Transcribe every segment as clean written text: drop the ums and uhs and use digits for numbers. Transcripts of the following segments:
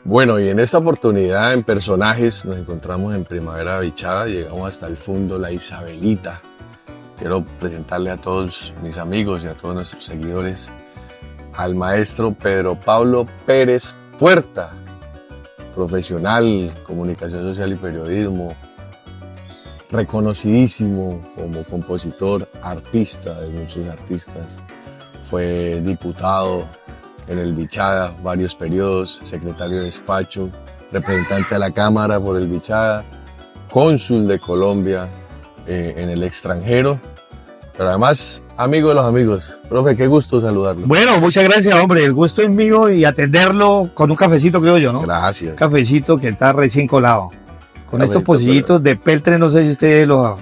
Bueno, y en esta oportunidad en personajes nos encontramos en Primavera Bichada, llegamos hasta el fondo La Isabelita. Quiero presentarle a todos mis amigos y a todos nuestros seguidores al maestro Pedro Pablo Pérez Puerta, profesional, comunicación social y periodismo, reconocidísimo como compositor, artista de muchos artistas. Fue diputado en el Bichada varios periodos, secretario de despacho, representante de la Cámara por el Bichada, cónsul de Colombia en el extranjero, pero además amigo de los amigos. Profe, qué gusto saludarlo. Bueno, muchas gracias, hombre. El gusto es mío y atenderlo con un cafecito, creo yo, ¿no? Gracias. Un cafecito que está recién colado. Con Cafecito, estos pocillitos de peltre, no sé si ustedes los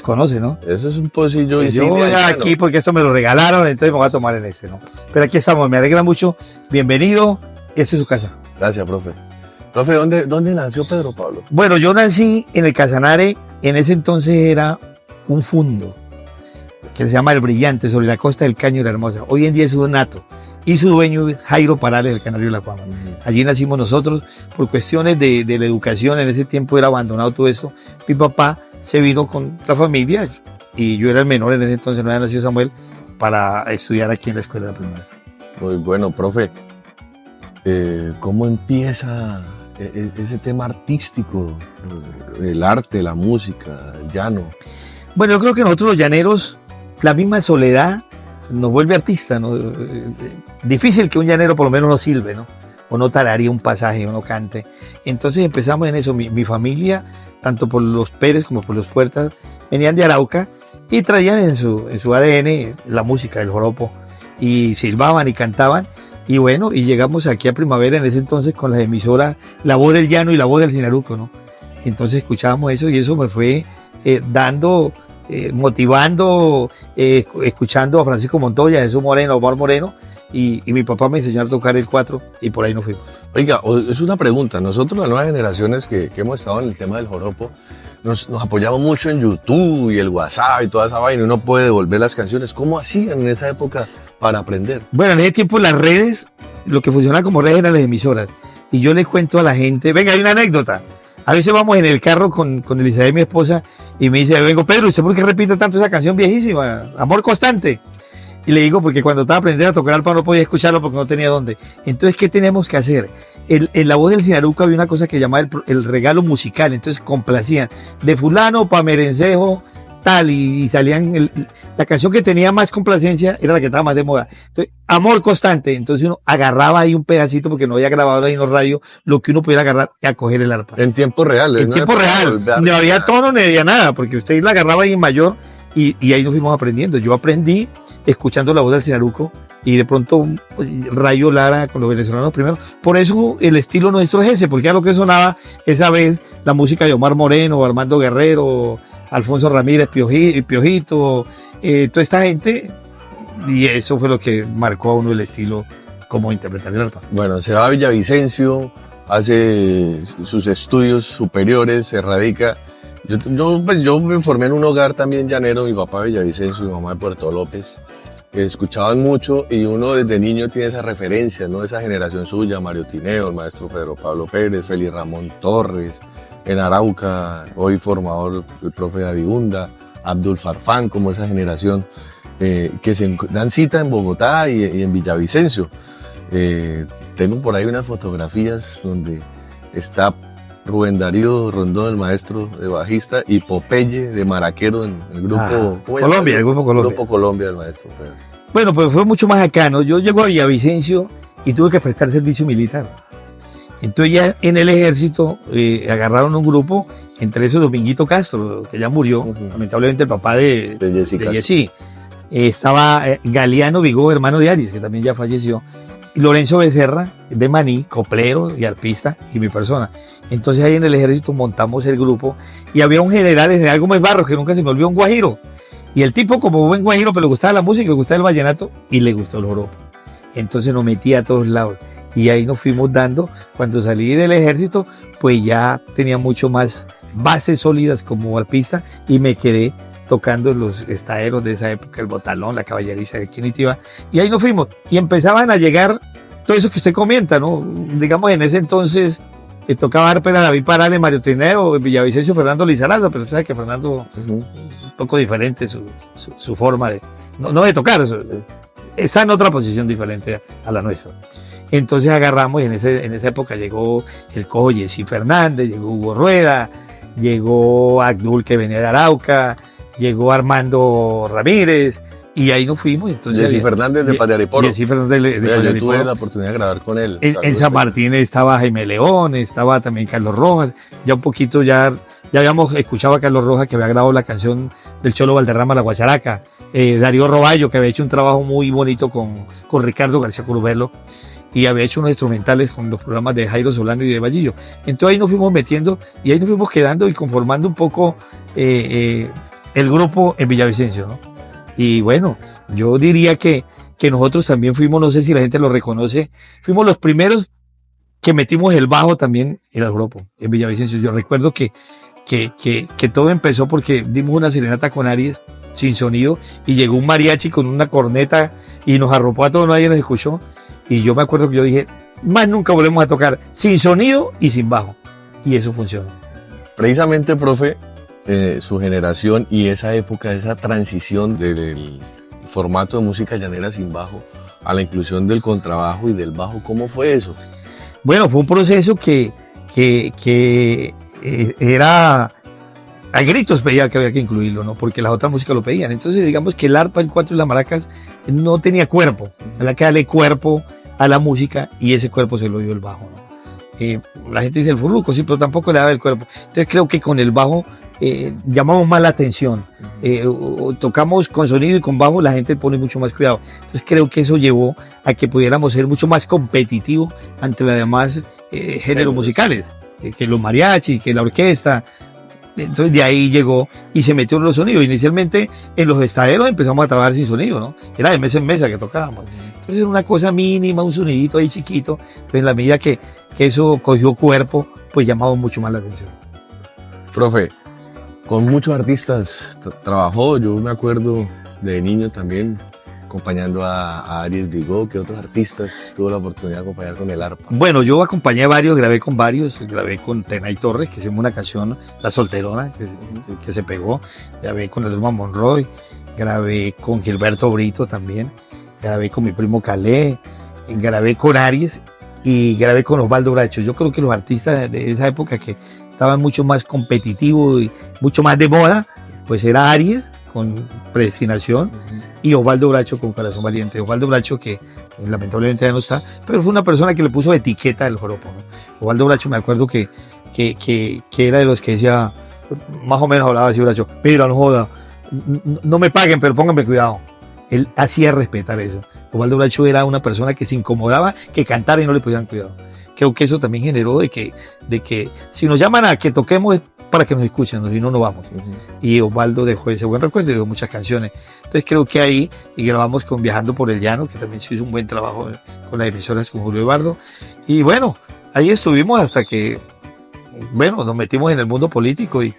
conocen, ¿no? Eso es un pocillo Pues yo insignia voy del aquí llano. porque esto me lo regalaron, entonces me voy a tomar en este, ¿no? Pero aquí estamos, me alegra mucho. Bienvenido, esta es su casa. Gracias, profe. Profe, ¿dónde nació Pedro Pablo? Bueno, yo nací en el Casanare, en ese entonces era un fundo que se llama El Brillante, sobre la costa del Caño de la Hermosa. Hoy en día es Nato y su dueño es Jairo Parales, del Canario de la Fama. Allí nacimos nosotros por cuestiones de la educación. En ese tiempo era abandonado todo esto. Mi papá se vino con la familia y yo era el menor en ese entonces, no había nacido Samuel, para estudiar aquí en la escuela de la primaria. Muy bueno, profe. ¿Cómo empieza ese tema artístico, el arte, la música, el llano? Bueno, yo creo que nosotros los llaneros, la misma soledad nos vuelve artista, ¿no? Difícil que un llanero por lo menos no silbe, ¿no? O no tararía un pasaje, o no cante. Entonces empezamos en eso. Mi familia, tanto por los Pérez como por los Puertas, venían de Arauca y traían en su ADN la música, el joropo, y silbaban y cantaban. Y bueno, y llegamos aquí a Primavera en ese entonces con las emisoras La Voz del Llano y La Voz del Sinaruco, ¿no? Entonces escuchábamos eso y eso me fue motivando, escuchando a Francisco Montoya, Jesús Moreno, Omar Moreno, y mi papá me enseñó a tocar el 4 y por ahí nos fuimos. Oiga, es una pregunta. Nosotros, las nuevas generaciones que hemos estado en el tema del joropo, nos apoyamos mucho en YouTube y el WhatsApp y toda esa vaina, y uno puede devolver las canciones. ¿Cómo hacían en esa época para aprender? Bueno, en ese tiempo las redes, lo que funcionaba como redes eran las emisoras. Y yo les cuento a la gente, venga, hay una anécdota. A veces vamos en el carro con Elizabeth, mi esposa, y me dice, vengo, Pedro, ¿usted por qué repite tanto esa canción viejísima? Amor Constante. Y le digo, porque cuando estaba aprendiendo a tocar arpa no podía escucharlo porque no tenía dónde. Entonces, ¿qué tenemos que hacer? En La Voz del Sinaruco había una cosa que llamaba el regalo musical. Entonces, complacían de fulano pa' merencejo, tal, y salían, la canción que tenía más complacencia era la que estaba más de moda. Entonces, Amor Constante. Entonces uno agarraba ahí un pedacito porque no había grabadora y no radio, lo que uno pudiera agarrar y a coger el arpa. En tiempo real. En tiempo real. No había tono ni había nada, porque usted la agarraba ahí en mayor y ahí nos fuimos aprendiendo. Yo aprendí escuchando La Voz del Sinaruco y de pronto Rayo Lara con los venezolanos primero. Por eso el estilo nuestro es ese, porque era lo que sonaba esa vez la música de Omar Moreno, Armando Guerrero, Alfonso Ramírez, Piojito, toda esta gente, y eso fue lo que marcó a uno el estilo, cómo interpretar el arpa. Bueno, se va a Villavicencio, hace sus estudios superiores, se radica. Yo me formé en un hogar también llanero, mi papá de Villavicencio, mi mamá de Puerto López, que escuchaban mucho y uno desde niño tiene esa referencia, ¿no? Esa generación suya, Mario Tineo, el maestro Pedro Pablo Pérez, Félix Ramón Torres, en Arauca, hoy formador el profe David Hunda, Abdul Farfán, como esa generación que se dan cita en Bogotá y en Villavicencio. Tengo por ahí unas fotografías donde está Rubén Darío Rondón, el maestro de bajista, y Popeye de maraquero en el grupo Colombia, el grupo Colombia. Grupo Colombia del maestro Pedro. Bueno, pues fue mucho más acá, ¿no? Yo llego a Villavicencio y tuve que prestar servicio militar. Entonces ya en el ejército agarraron un grupo, entre esos Dominguito Castro, que ya murió, lamentablemente el papá de Jessy. Estaba Galeano Vigó, hermano de Aris, que también ya falleció. Y Lorenzo Becerra, de Maní, coplero y arpista, y mi persona. Entonces ahí en el ejército montamos el grupo y había un general, el general Gómez Barros, que nunca se me olvidó, un guajiro. Y el tipo, como buen guajiro, pero le gustaba la música, le gustaba el vallenato y le gustó el joropo. Entonces nos metía a todos lados. Y ahí nos fuimos dando. Cuando salí del ejército, pues ya tenía mucho más bases sólidas como arpista y me quedé tocando en los estaderos de esa época, el Botalón, la Caballeriza de Quinitiva. Y ahí nos fuimos. Y empezaban a llegar todo eso que usted comenta, ¿no? Digamos, en ese entonces tocaba arpa a David Parales, Mario Trineo, Villavicencio, Fernando Lizarazo, pero usted sabe que Fernando, un poco diferente su forma de, no de tocar, está en otra posición diferente a la nuestra. Entonces agarramos y en esa época llegó el Cojo Jessy Fernández, llegó Hugo Rueda, llegó Abdul que venía de Arauca, llegó Armando Ramírez, y ahí nos fuimos. Entonces, Jessy Fernández de Pajariporo. Jessy Fernández de Yo Pajariporo. tuve la oportunidad de grabar con él. En San Martín estaba Jaime León, estaba también Carlos Rojas, ya un poquito ya habíamos escuchado a Carlos Rojas que había grabado la canción del Cholo Valderrama, La Guacharaca, Darío Roballo que había hecho un trabajo muy bonito con Ricardo García Curubelo, y había hecho unos instrumentales con los programas de Jairo Solano y de Vallillo. Entonces ahí nos fuimos metiendo y ahí nos fuimos quedando y conformando un poco el grupo en Villavicencio, ¿no? Y bueno, yo diría que nosotros también fuimos, no sé si la gente lo reconoce, fuimos los primeros que metimos el bajo también en el grupo, en Villavicencio. Yo recuerdo que todo empezó porque dimos una serenata con Aries sin sonido y llegó un mariachi con una corneta y nos arropó a todos, nadie nos escuchó. Y yo me acuerdo que yo dije, más nunca volvemos a tocar sin sonido y sin bajo. Y eso funcionó. Precisamente, profe, su generación y esa época, esa transición del formato de música llanera sin bajo a la inclusión del contrabajo y del bajo, ¿cómo fue eso? Bueno, fue un proceso que era... A gritos pedía que había que incluirlo, ¿no? Porque las otras músicas lo pedían. Entonces, digamos que el arpa, el cuatro y las maracas no tenía cuerpo. Había que darle cuerpo a la música y ese cuerpo se lo dio el bajo, ¿no? La gente dice el furruco, sí, pero tampoco le daba el cuerpo. Entonces, creo que con el bajo llamamos más la atención. Tocamos con sonido y con bajo, la gente pone mucho más cuidado. Entonces, creo que eso llevó a que pudiéramos ser mucho más competitivos ante los demás géneros musicales, que los mariachis, que la orquesta. Entonces de ahí llegó y se metió en los sonidos. Inicialmente en los estaderos empezamos a trabajar sin sonido, ¿no? Era de mesa en mesa que tocábamos. Entonces era una cosa mínima, un sonidito ahí chiquito, pero en la medida que eso cogió cuerpo, pues llamaba mucho más la atención. Profe, con muchos artistas trabajó, yo me acuerdo de niño también, acompañando a Aries Vigó, que otros artistas tuvo la oportunidad de acompañar con el arpa. Bueno, yo acompañé a varios, grabé con varios, grabé con Tenay Torres, que hicimos una canción, La Solterona, que se pegó, grabé con el Drummond Monroy, grabé con Gilberto Brito también, grabé con mi primo Calé, grabé con Aries y grabé con Osvaldo Bracho. Yo creo que los artistas de esa época que estaban mucho más competitivos y mucho más de moda, pues era Aries con Predestinación y Osvaldo Bracho con Corazón Valiente. Osvaldo Bracho que lamentablemente ya no está, pero fue una persona que le puso etiqueta al joropo, ¿no? Osvaldo Bracho me acuerdo que era de los que decía, más o menos hablaba así Bracho, mira, no joda, no me paguen, pero pónganme cuidado. Él hacía respetar eso. Osvaldo Bracho era una persona que se incomodaba que cantara y no le pusieran cuidado. Creo que eso también generó de que si nos llaman a que toquemos es para que nos escuchen, si no, no vamos. Y Osvaldo dejó ese buen recuerdo y dejó muchas canciones. Entonces creo que ahí, y grabamos con Viajando por el Llano, que también se hizo un buen trabajo con las emisoras con Julio Eduardo. Y bueno, ahí estuvimos hasta que, bueno, nos metimos en el mundo político y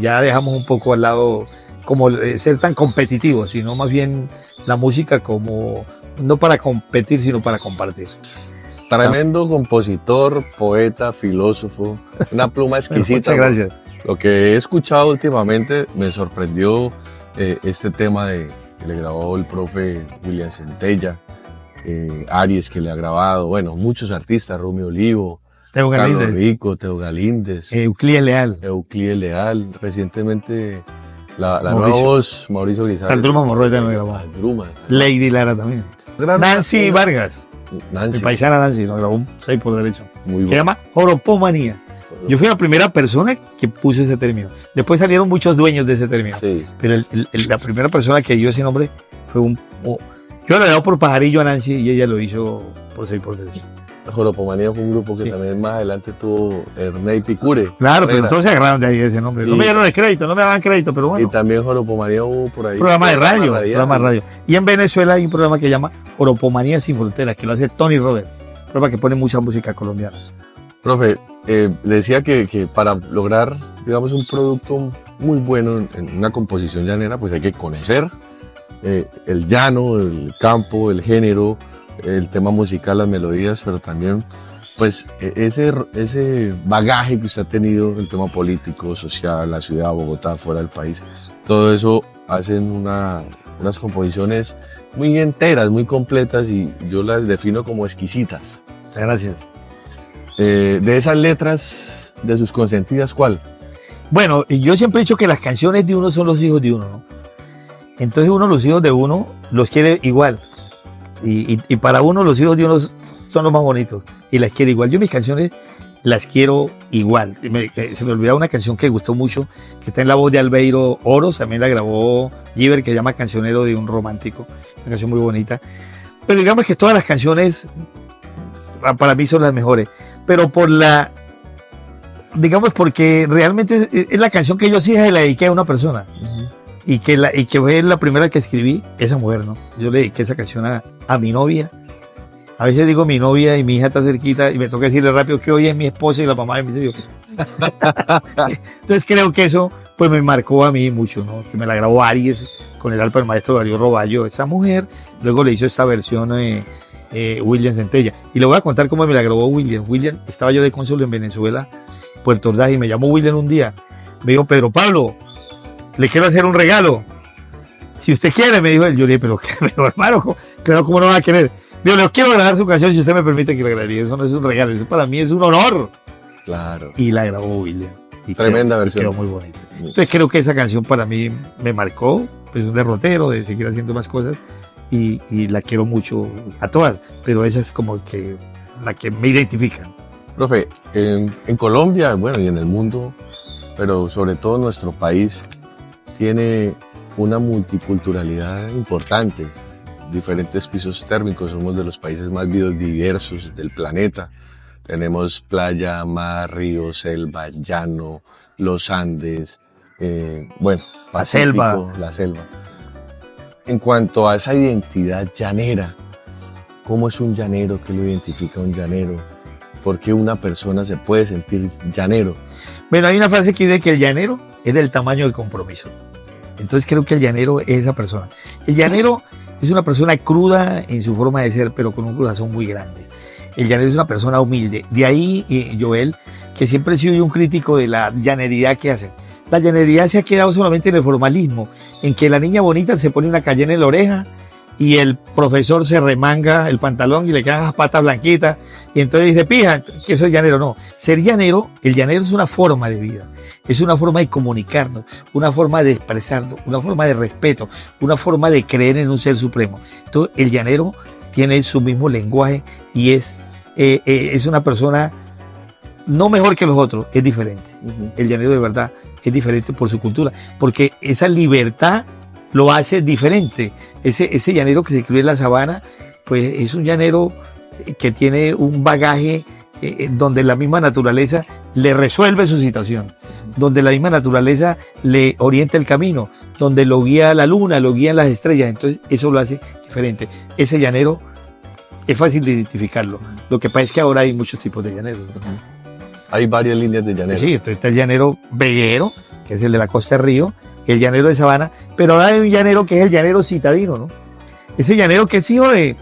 ya dejamos un poco al lado como ser tan competitivos, sino más bien la música como, no para competir, sino para compartir. Tremendo compositor, poeta, filósofo, una pluma exquisita. Bueno, muchas gracias. Lo que he escuchado últimamente me sorprendió este tema que le grabó el profe William Centella, Aries que le ha grabado, bueno, muchos artistas, Rumi Olivo, Teo Carlos Galíndez, Rico, Teo Galíndez, Euclides Leal, Leal, recientemente la Mauricio. nueva voz, Mauricio Grisales. Al Drummond Monroy también lo grabó. Al Drummond. Lady Lara también. Nancy Vargas, Nancy. mi paisana Nancy, nos grabó un 6 por derecho. Muy Se bueno. llama Joropomanía. Yo fui la primera persona que puso ese término. Después salieron muchos dueños de ese término. Sí. Pero la primera persona que dio ese nombre fue yo lo he dado por pajarillo a Nancy y ella lo hizo por 6 por derecho. Joropomanía fue un grupo que Sí. también más adelante tuvo Ernei Picure. Claro, pero Herrera. todos se agarraron de ahí ese nombre. No Y- me dieron el crédito, no me daban crédito, pero bueno. Y también Joropomanía hubo por ahí. Programa de radio, radial. programa de radio. Y en Venezuela hay un programa que se llama Joropomanía sin Fronteras, que lo hace Tony Robert. Un programa que pone mucha música colombiana. Profe, le decía que para lograr, digamos, un producto muy bueno en una composición llanera, pues hay que conocer el llano, el campo, el género, el tema musical, las melodías, pero también pues ese bagaje que usted ha tenido, el tema político, social, la ciudad, Bogotá, fuera del país, todo eso hacen unas composiciones muy enteras, muy completas y yo las defino como exquisitas. Muchas gracias. De esas letras, de sus consentidas, ¿cuál? Bueno, yo siempre he dicho que las canciones de uno son los hijos de uno, ¿no? Entonces uno, los hijos de uno, los quiere igual. Y para uno, los hijos de uno son los más bonitos y las quiere igual. Yo mis canciones las quiero igual. Se me olvidaba una canción que gustó mucho, que está en la voz de Albeiro Oros, también la grabó Giver, que se llama Cancionero de un Romántico, una canción muy bonita. Pero digamos que todas las canciones para mí son las mejores. Pero digamos porque realmente es la canción que yo sí se la dediqué a una persona. Uh-huh. Y que fue la primera que escribí, esa mujer, ¿no? Yo le dediqué esa canción a mi novia. A veces digo mi novia y mi hija está cerquita y me toca decirle rápido que hoy es mi esposa y la mamá de mis hijos. Entonces creo que eso pues me marcó a mí mucho, ¿no? Que me la grabó Aries con el arpa del maestro Darío Roballo, esa mujer. Luego le hizo esta versión William Centella. Y le voy a contar cómo me la grabó William. William, estaba yo de cónsul en Venezuela, Puerto Ordaz, y me llamó William un día. Me dijo, Pedro Pablo, le quiero hacer un regalo. Si usted quiere, me dijo él. Yo le dije, pero hermano, claro, ¿cómo no va a querer? Digo, le quiero grabar su canción si usted me permite que la grabe. Eso no es un regalo, eso para mí es un honor. Claro. Y la grabó William. Y tremenda versión. Quedó muy bonita. Entonces creo que esa canción para mí me marcó, pues un derrotero de seguir haciendo más cosas y la quiero mucho a todas, pero esa es como que la que me identifica. Profe, en Colombia, bueno, y en el mundo, pero sobre todo nuestro país, tiene una multiculturalidad importante. Diferentes pisos térmicos, somos de los países más biodiversos del planeta. Tenemos playa, mar, río, selva, llano, los Andes, Pacífico, la selva. En cuanto a esa identidad llanera, ¿cómo es un llanero? ¿Qué lo identifica un llanero? ¿Por qué una persona se puede sentir llanero? Bueno, hay una frase que dice que el llanero es del tamaño del compromiso. Entonces creo que el llanero es esa persona. El llanero es una persona cruda en su forma de ser, pero con un corazón muy grande. El llanero es una persona humilde. De ahí, Joel, que siempre he sido yo un crítico de la llanería que hacen. La llanería se ha quedado solamente en el formalismo, en que la niña bonita se pone una cayena en la oreja y el profesor se remanga el pantalón y le quedan las patas blanquitas y entonces dice, pija, que eso es llanero. No, ser llanero, el llanero es una forma de vida, es una forma de comunicarnos, una forma de expresarnos, una forma de respeto, una forma de creer en un ser supremo. Entonces el llanero tiene su mismo lenguaje y es una persona no mejor que los otros, es diferente. Uh-huh. El llanero de verdad es diferente por su cultura, porque esa libertad lo hace diferente. Ese llanero que se crió en la sabana, pues es un llanero que tiene un bagaje donde la misma naturaleza le resuelve su situación, donde la misma naturaleza le orienta el camino, donde lo guía la luna, lo guían las estrellas. Entonces eso lo hace diferente. Ese llanero es fácil de identificarlo. Lo que pasa es que ahora hay muchos tipos de llaneros, ¿no? Hay varias líneas de llanero. Sí, entonces está el llanero veguero, que es el de la costa del río, el llanero de sabana, pero ahora hay un llanero que es el llanero citadino, ¿no? Ese llanero que es hijo de,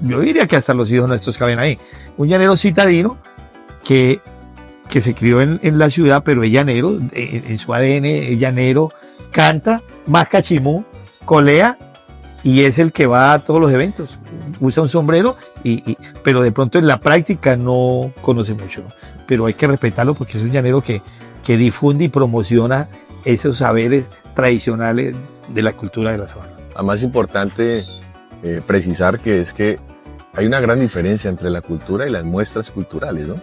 yo diría que hasta los hijos nuestros caben ahí, un llanero citadino que se crió en la ciudad, pero es llanero, en su ADN es llanero, canta, masca chimú, colea, y es el que va a todos los eventos, usa un sombrero, pero de pronto en la práctica no conoce mucho, ¿no? Pero hay que respetarlo porque es un llanero que difunde y promociona esos saberes tradicionales de la cultura de la sabana. Además es importante precisar que hay una gran diferencia entre la cultura y las muestras culturales, ¿no?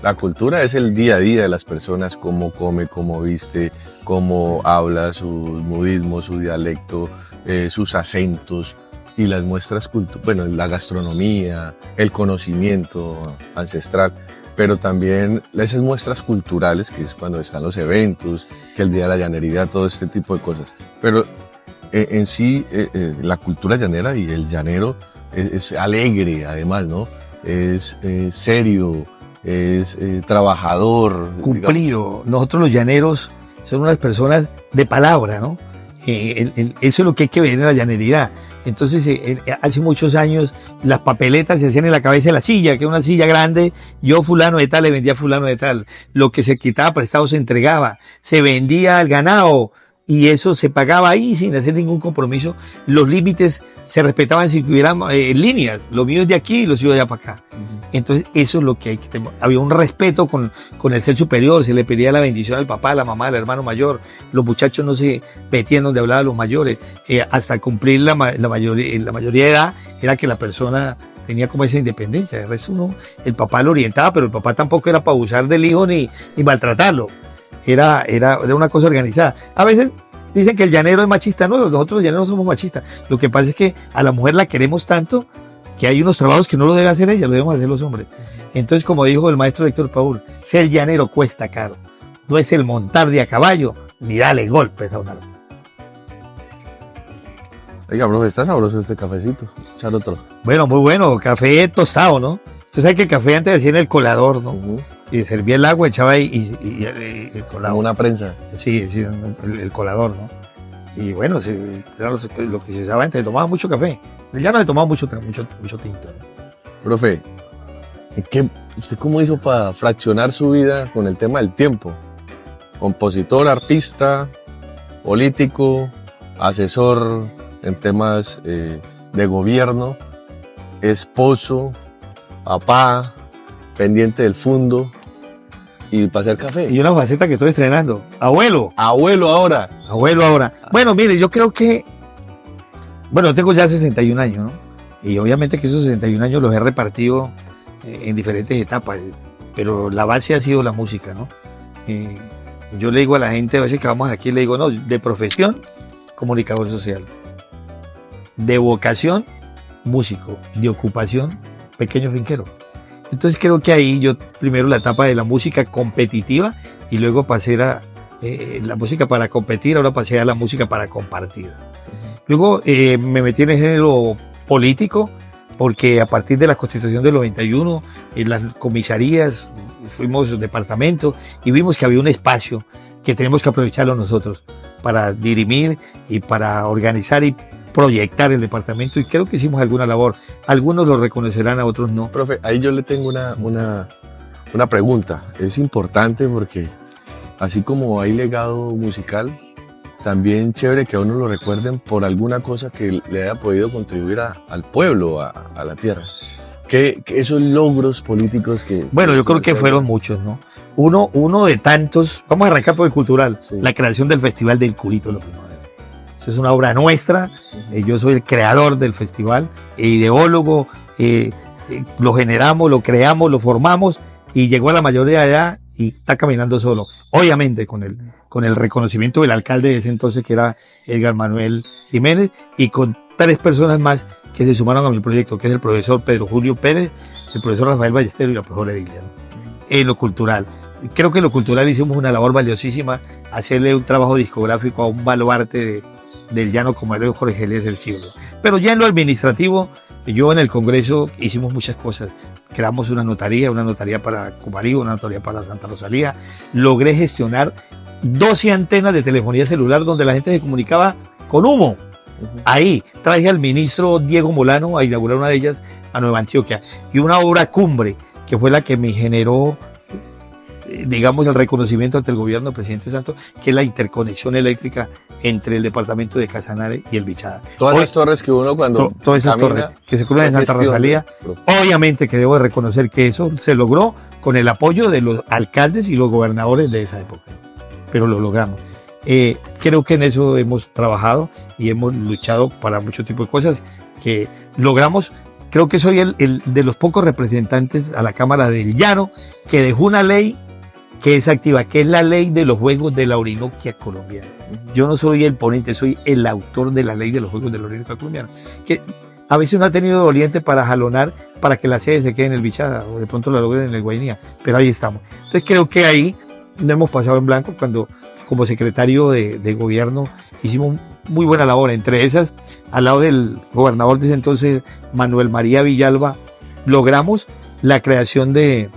La cultura es el día a día de las personas, cómo come, cómo viste, cómo habla, sus modismos, su dialecto, sus acentos, y las muestras culturales, la gastronomía, el conocimiento ancestral, pero también esas muestras culturales, que es cuando están los eventos, que el Día de la Llanería, todo este tipo de cosas. Pero en sí, la cultura llanera y el llanero es alegre, además, ¿no? Es serio, es trabajador. Cumplido. Digamos. Nosotros los llaneros somos unas personas de palabra, ¿no? Eso es lo que hay que ver en la llanería. Entonces, hace muchos años, las papeletas se hacían en la cabeza de la silla, que era una silla grande, yo fulano de tal le vendía a fulano de tal. Lo que se quitaba prestado se entregaba, se vendía al ganado, y eso se pagaba ahí sin hacer ningún compromiso. Los límites se respetaban si hubieran líneas. Lo mío es de aquí y lo suyo de allá para acá. Entonces, eso es lo que hay que tener. Había un respeto con el ser superior. Se le pedía la bendición al papá, a la mamá, al hermano mayor. Los muchachos no se metían donde hablaban los mayores. Hasta cumplir la mayoría de edad, era que la persona tenía como esa independencia. De resto, el papá lo orientaba, pero el papá tampoco era para abusar del hijo ni maltratarlo. Era una cosa organizada. A veces dicen que el llanero es machista. No, nosotros los llaneros somos machistas. Lo que pasa es que a la mujer la queremos tanto que hay unos trabajos que no lo debe hacer ella, lo debemos hacer los hombres. Entonces, como dijo el maestro Héctor Paul, ser llanero cuesta caro. No es el montar de a caballo ni darle golpes a una arma. Oiga, profe, está sabroso este cafecito. Echar otro. Bueno, muy bueno. Café tostado, ¿no? Usted sabe que el café antes decía en el colador, ¿no? Y servía el agua, echaba ahí y el colador. Como una prensa. Sí, el colador, ¿no? Y bueno, era lo que se usaba antes, se tomaba mucho café. Ya no se tomaba mucho tinto, ¿no? Profe, ¿usted cómo hizo para fraccionar su vida con el tema del tiempo? Compositor, artista, político, asesor en temas de gobierno, esposo, papá, pendiente del fondo y para hacer café. Y una faceta que estoy estrenando. Abuelo. Abuelo ahora. Bueno, mire, yo creo que... Bueno, tengo ya 61 años, ¿no? Y obviamente que esos 61 años los he repartido en diferentes etapas, pero la base ha sido la música, ¿no? Yo le digo a la gente, a veces que vamos aquí, le digo, no, de profesión, comunicador social. De vocación, músico. De ocupación, pequeño finquero. Entonces creo que ahí yo primero la etapa de la música competitiva y luego pasé a la música para competir, ahora pasé a la música para compartir. Luego me metí en el género político porque a partir de la Constitución del 91, en las comisarías, fuimos departamentos y vimos que había un espacio que tenemos que aprovecharlo nosotros para dirimir y para organizar y proyectar el departamento, y creo que hicimos alguna labor. Algunos lo reconocerán, a otros no. Profe, ahí yo le tengo una pregunta. Es importante porque así como hay legado musical, también chévere que a uno lo recuerden por alguna cosa que le haya podido contribuir al pueblo, a la tierra. Que esos logros políticos que... Bueno, yo creo que fueron muchos, ¿no? Uno de tantos, vamos a arrancar por el cultural, sí. La creación del Festival del Curito, lo primero. Es una obra nuestra, yo soy el creador del festival, ideólogo, lo generamos, lo creamos, lo formamos y llegó a la mayoría de edad y está caminando solo. Obviamente con el reconocimiento del alcalde de ese entonces, que era Edgar Manuel Jiménez, y con 3 personas más que se sumaron a mi proyecto, que es el profesor Pedro Julio Pérez, el profesor Rafael Ballesteros y la profesora Edilia, ¿no? En lo cultural. Creo que en lo cultural hicimos una labor valiosísima, hacerle un trabajo discográfico a un baluarte del llano como el Jorge Elías del Cielo. Pero ya en lo administrativo, yo en el Congreso hicimos muchas cosas. Creamos una notaría para Cumarí, una notaría para Santa Rosalía. Logré gestionar 12 antenas de telefonía celular donde la gente se comunicaba con humo. Ahí traje al ministro Diego Molano a inaugurar una de ellas a Nueva Antioquia. Y una obra cumbre que fue la que me generó, digamos, el reconocimiento ante el gobierno del presidente Santos, que es la interconexión eléctrica entre el departamento de Casanare y el Bichada. Todas esas torres que uno cuando todas esas torres que se cruzan en Santa Rosalía, obviamente que debo de reconocer que eso se logró con el apoyo de los alcaldes y los gobernadores de esa época, pero lo logramos. Creo que en eso hemos trabajado y hemos luchado para mucho tipo de cosas que logramos. Creo que soy el de los pocos representantes a la Cámara del Llano que dejó una ley que es activa, que es la ley de los Juegos de la Orinoquia colombiana. Yo no soy el ponente, soy el autor de la ley de los Juegos de la Orinoquia colombiana, que a veces uno ha tenido doliente para jalonar para que la sede se quede en el Bichada o de pronto la logren en el Guainía, pero ahí estamos. Entonces creo que ahí no hemos pasado en blanco cuando como secretario de gobierno hicimos muy buena labor, entre esas al lado del gobernador de ese entonces, Manuel María Villalba, logramos la creación de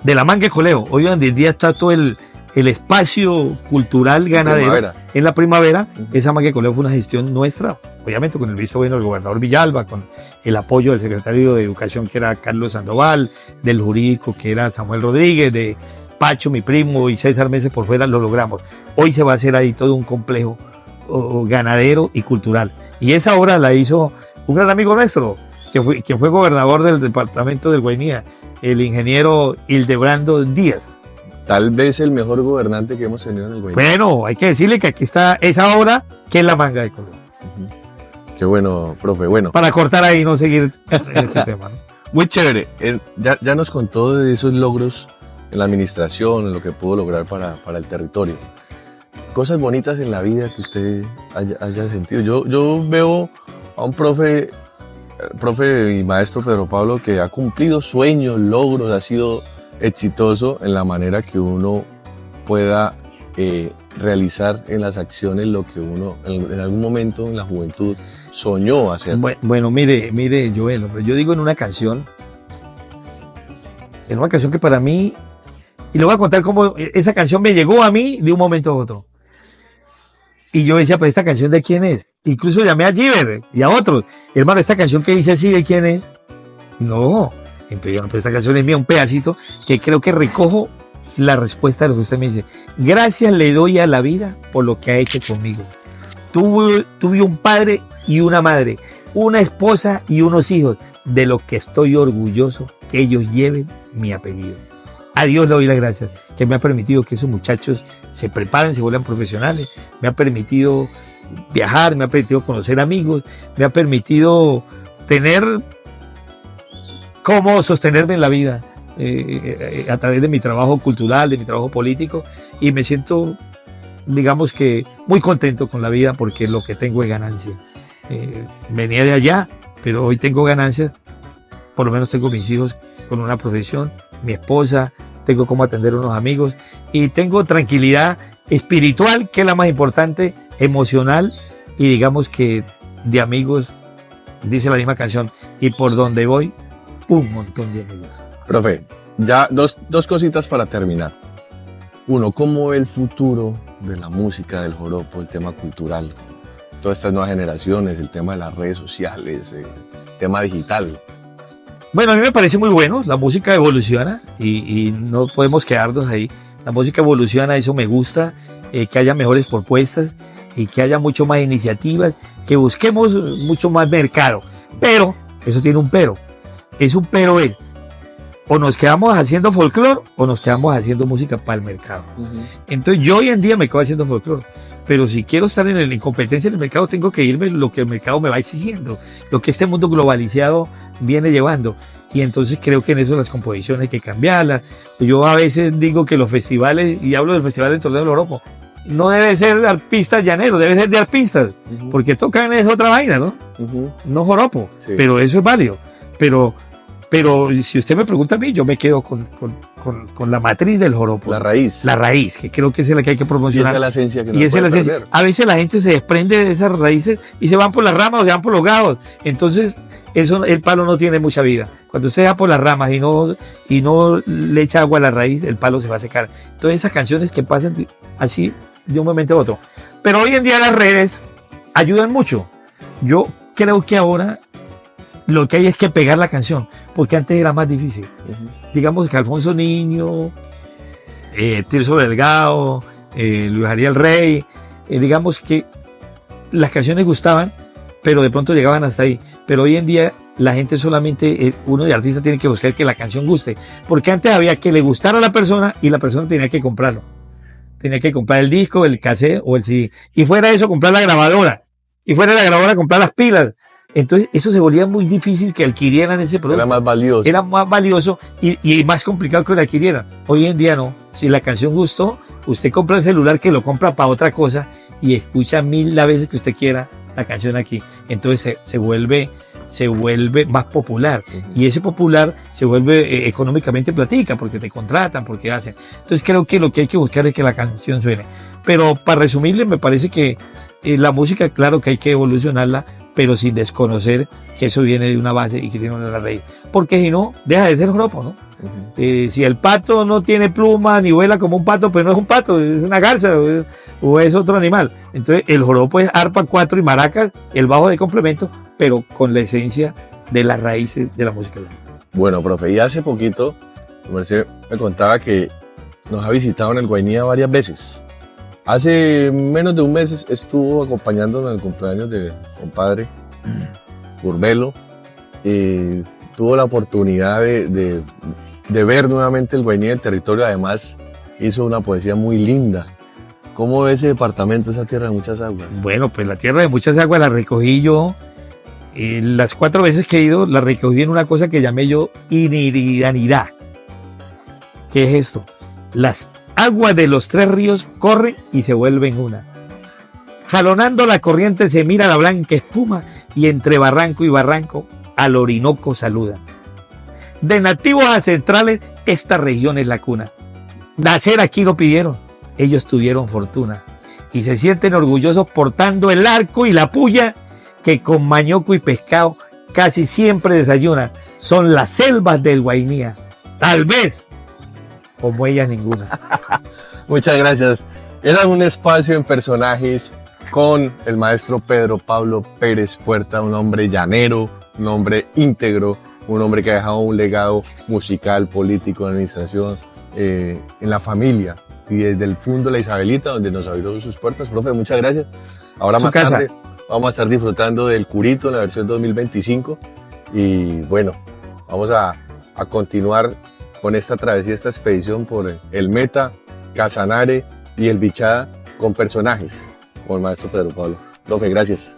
la Manga de Coleo. Hoy en día está todo el el espacio cultural ganadero en la primavera. Esa Maguecoleo fue una gestión nuestra, obviamente con el visto bueno del gobernador Villalba, con el apoyo del secretario de Educación, que era Carlos Sandoval, del jurídico, que era Samuel Rodríguez, de Pacho, mi primo, y César Meses por fuera, lo logramos. Hoy se va a hacer ahí todo un complejo ganadero y cultural. Y esa obra la hizo un gran amigo nuestro, que fue gobernador del departamento del Guainía, el ingeniero Hildebrando Díaz. Tal vez el mejor gobernante que hemos tenido en el Guainía. Bueno, hay que decirle que aquí está esa obra, que es la Manga de Colón. Qué bueno, profe, bueno. Para cortar ahí y no seguir en ese tema, ¿no? Muy chévere. Ya nos contó de esos logros en la administración, en lo que pudo lograr para el territorio. Cosas bonitas en la vida que usted haya sentido. Yo veo a un profe y maestro Pedro Pablo, que ha cumplido sueños, logros, ha sido exitoso en la manera que uno pueda realizar en las acciones lo que uno en algún momento en la juventud soñó hacer. Bueno, mire, Joel, yo digo en una canción que para mí, y le voy a contar cómo esa canción me llegó a mí de un momento a otro. Y yo decía, pero ¿esta canción de quién es? Incluso llamé a Giver y a otros. Hermano, ¿esta canción que dice así de quién es? No. Entonces yo, no, pero esta canción es mía, un pedacito que creo que recojo la respuesta de lo que usted me dice. Gracias le doy a la vida por lo que ha hecho conmigo. Tuve un padre y una madre, una esposa y unos hijos, de lo que estoy orgulloso que ellos lleven mi apellido. A Dios le doy las gracias, que me ha permitido que esos muchachos se preparen, se vuelvan profesionales, me ha permitido viajar, me ha permitido conocer amigos, me ha permitido tener cómo sostenerme en la vida a través de mi trabajo cultural, de mi trabajo político, y me siento, digamos que, muy contento con la vida porque lo que tengo es ganancia. Venía de allá, pero hoy tengo ganancias, por lo menos tengo mis hijos con una profesión, mi esposa, tengo cómo atender a unos amigos y tengo tranquilidad espiritual, que es la más importante, emocional, y digamos que de amigos, dice la misma canción, y por donde voy, un montón de amigos. Profe, ya dos cositas para terminar. Uno, ¿cómo ve el futuro de la música, del joropo, el tema cultural? Todas estas nuevas generaciones, el tema de las redes sociales, el tema digital. Bueno, a mí me parece muy bueno, la música evoluciona y no podemos quedarnos ahí. La música evoluciona, eso me gusta, que haya mejores propuestas y que haya mucho más iniciativas, que busquemos mucho más mercado. Pero, eso tiene un pero. O nos quedamos haciendo folclore o nos quedamos haciendo música para el mercado. Entonces yo hoy en día me quedo haciendo folclore. Pero si quiero estar en competencia en el mercado, tengo que irme lo que el mercado me va exigiendo, lo que este mundo globalizado viene llevando. Y entonces creo que en eso las composiciones hay que cambiarlas. Yo a veces digo que los festivales, y hablo del Festival del Torneo del Oropo, no debe ser de arpistas llaneros, debe ser de arpistas, porque tocan es otra vaina, ¿no? No joropo, sí. Pero eso es válido. Pero si usted me pregunta a mí, yo me quedo con la matriz del joropo. La raíz. La raíz, que creo que es la que hay que promocionar. Y esa es la esencia que no puede perder. A veces la gente se desprende de esas raíces y se van por las ramas o se van por los gados. Entonces, el palo no tiene mucha vida. Cuando usted va por las ramas y no le echa agua a la raíz, el palo se va a secar. Entonces, esas canciones que pasan así de un momento a otro. Pero hoy en día las redes ayudan mucho. Yo creo que ahora lo que hay es que pegar la canción, porque antes era más difícil. Digamos que Alfonso Niño, Tirso Delgado, Luis Ariel Rey, digamos que las canciones gustaban, pero de pronto llegaban hasta ahí. Pero hoy en día la gente solamente, uno de artista tiene que buscar que la canción guste, porque antes había que le gustara a la persona y la persona tenía que comprarlo. Tenía que comprar el disco, el cassette o el CD. Y fuera de eso, comprar la grabadora. Y fuera de la grabadora, comprar las pilas. Entonces, eso se volvía muy difícil que adquirieran ese producto. Era más valioso. Era más valioso y más complicado que lo adquirieran. Hoy en día no. Si la canción gustó, usted compra el celular que lo compra para otra cosa y escucha 1000 las veces que usted quiera la canción aquí. Entonces se vuelve más popular. Y ese popular se vuelve económicamente platica porque te contratan, porque hacen. Entonces creo que lo que hay que buscar es que la canción suene. Pero para resumirle, me parece que la música, claro que hay que evolucionarla, pero sin desconocer que eso viene de una base y que tiene una raíz. Porque si no, deja de ser joropo, ¿no? Si el pato no tiene pluma ni vuela como un pato, pues no es un pato, es una garza o es otro animal. Entonces el joropo es arpa 4 y maracas, el bajo de complemento, pero con la esencia de las raíces de la música. Bueno, profe, y hace poquito, Merced me contaba que nos ha visitado en el Guainía varias veces. Hace menos de un mes estuvo acompañándonos en el cumpleaños de compadre Urbelo. Tuvo la oportunidad de ver nuevamente el Guainía del territorio. Además, hizo una poesía muy linda. ¿Cómo ve ese departamento, esa tierra de muchas aguas? Bueno, pues la tierra de muchas aguas la recogí yo. Las 4 veces que he ido, la recogí en una cosa que llamé yo iniridanidad. ¿Qué es esto? Las aguas de los 3 ríos corren y se vuelven una. Jalonando la corriente se mira la blanca espuma y entre barranco y barranco al Orinoco saluda. De nativos ancestrales, esta región es la cuna. Nacer aquí lo pidieron, ellos tuvieron fortuna y se sienten orgullosos portando el arco y la puya que con mañoco y pescado casi siempre desayunan. Son las selvas del Guainía, tal vez como ellas ninguna. Muchas gracias. Era un espacio en personajes con el maestro Pedro Pablo Pérez Puerta, un hombre llanero, un hombre íntegro, un hombre que ha dejado un legado musical, político, de administración, en la familia y desde el Fundo La Isabelita, donde nos abrió sus puertas. Profe, muchas gracias. Ahora más tarde vamos a estar disfrutando del Curito en la versión 2025 y bueno, vamos a continuar con esta travesía, esta expedición por el Meta, Casanare y el Bichada con personajes como el maestro Pedro Pablo. Profe, gracias.